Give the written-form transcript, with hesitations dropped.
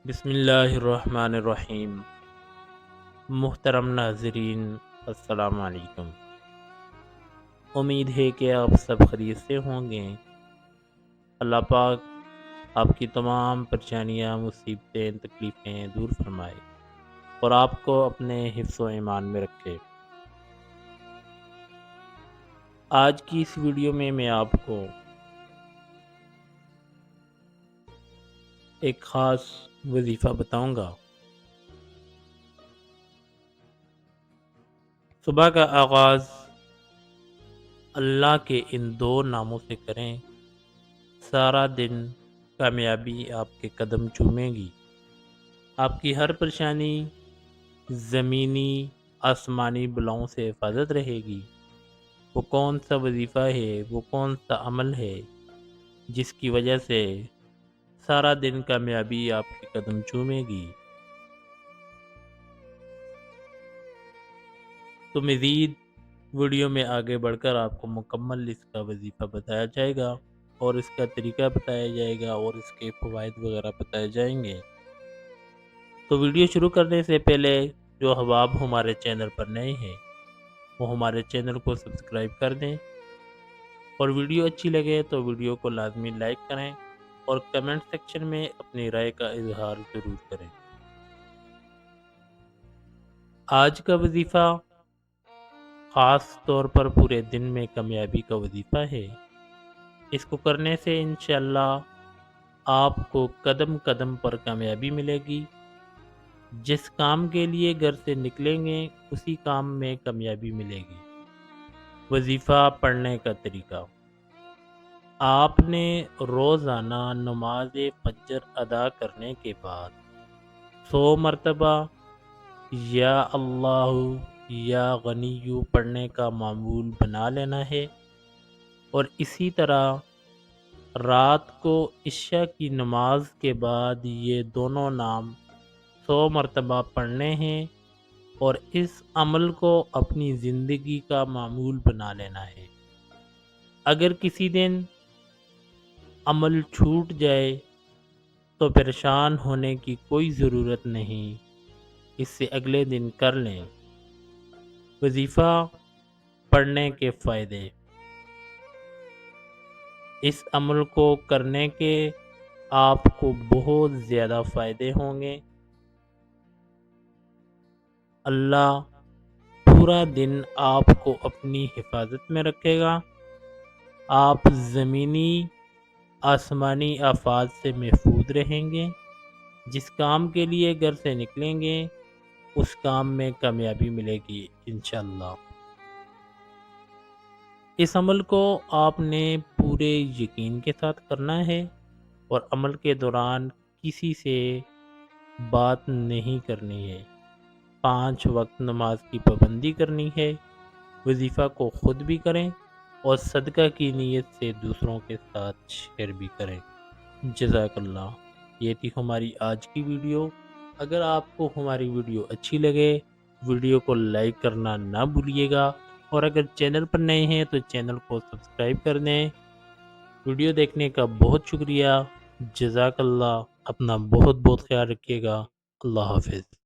بسم اللہ الرحمن الرحیم۔ محترم ناظرین، السلام علیکم۔ امید ہے کہ آپ سب خیریت سے ہوں گے۔ اللہ پاک آپ کی تمام پریشانیاں، مصیبتیں، تکلیفیں دور فرمائے اور آپ کو اپنے حفظ و ایمان میں رکھے۔ آج کی اس ویڈیو میں آپ کو ایک خاص وظیفہ بتاؤں گا۔ صبح کا آغاز اللہ کے ان دو ناموں سے کریں، سارا دن کامیابی آپ کے قدم چومے گی۔ آپ کی ہر پریشانی زمینی آسمانی بلاؤں سے حفاظت رہے گی۔ وہ کون سا وظیفہ ہے، وہ کون سا عمل ہے جس کی وجہ سے سارا دن کامیابی آپ کے قدم چومے گی؟ تو مزید ویڈیو میں آگے بڑھ کر آپ کو مکمل اس کا وظیفہ بتایا جائے گا اور اس کا طریقہ بتایا جائے گا اور اس کے فوائد وغیرہ بتائے جائیں گے۔ تو ویڈیو شروع کرنے سے پہلے جو احباب ہمارے چینل پر نئے ہیں وہ ہمارے چینل کو سبسکرائب کر دیں، اور ویڈیو اچھی لگے تو ویڈیو کو لازمی لائک کریں اور کمنٹ سیکشن میں اپنی رائے کا اظہار ضرور کریں۔ آج کا وظیفہ خاص طور پر پورے دن میں کامیابی کا وظیفہ ہے۔ اس کو کرنے سے انشاءاللہ آپ کو قدم قدم پر کامیابی ملے گی۔ جس کام کے لیے گھر سے نکلیں گے اسی کام میں کامیابی ملے گی۔ وظیفہ پڑھنے کا طریقہ: آپ نے روزانہ نماز فجر ادا کرنے کے بعد 100 مرتبہ یا اللہ یا غنی پڑھنے کا معمول بنا لینا ہے، اور اسی طرح رات کو عشاء کی نماز کے بعد یہ دونوں نام 100 مرتبہ پڑھنے ہیں اور اس عمل کو اپنی زندگی کا معمول بنا لینا ہے۔ اگر کسی دن عمل چھوٹ جائے تو پریشان ہونے کی کوئی ضرورت نہیں، اس سے اگلے دن کر لیں۔ وظیفہ پڑھنے کے فائدے: اس عمل کو کرنے کے آپ کو بہت زیادہ فائدے ہوں گے۔ اللہ پورا دن آپ کو اپنی حفاظت میں رکھے گا۔ آپ زمینی آسمانی آفات سے محفوظ رہیں گے۔ جس کام کے لیے گھر سے نکلیں گے اس کام میں کامیابی ملے گی انشاءاللہ۔ اس عمل کو آپ نے پورے یقین کے ساتھ کرنا ہے اور عمل کے دوران کسی سے بات نہیں کرنی ہے۔ 5 وقت نماز کی پابندی کرنی ہے۔ وظیفہ کو خود بھی کریں اور صدقہ کی نیت سے دوسروں کے ساتھ شیئر بھی کریں۔ جزاک اللہ۔ یہ تھی ہماری آج کی ویڈیو۔ اگر آپ کو ہماری ویڈیو اچھی لگے ویڈیو کو لائک کرنا نہ بھولیے گا، اور اگر چینل پر نئے ہیں تو چینل کو سبسکرائب کر دیں۔ ویڈیو دیکھنے کا بہت شکریہ۔ جزاک اللہ۔ اپنا بہت بہت خیال رکھیے گا۔ اللہ حافظ۔